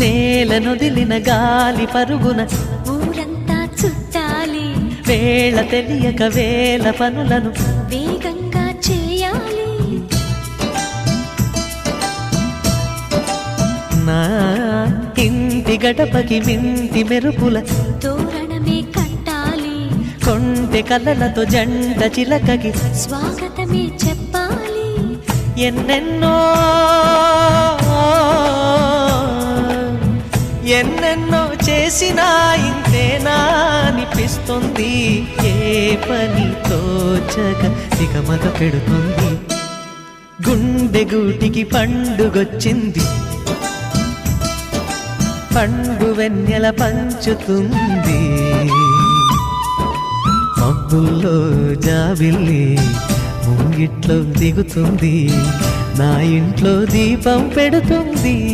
నేలనొదిలిన గాలి పరుగున ఊరంతా చుట్టాలి, వేళ తెలియక వేల పనులను వేగంగా చేయాలి. నా ఇంటి గడపకి వింటి మెరుపుల తోరణమే కట్టాలి, కొంటె కలలతో జంట చిలకకి స్వాగతమే చెప్పాలి. ఎన్నెన్నో ఎన్నెన్నో చేసినా ఇంతేనా అనిపిస్తుంది. ఏ పని తోచక దిగమగ పెడుతుంది. గుండె గూటికి పండుగొచ్చింది, పండు వెన్నెల పంచుతుంది. మబ్బుల్లో జాబిల్లి ముంగిట్లో దిగుతుంది, నా ఇంట్లో దీపం పెడుతుంది.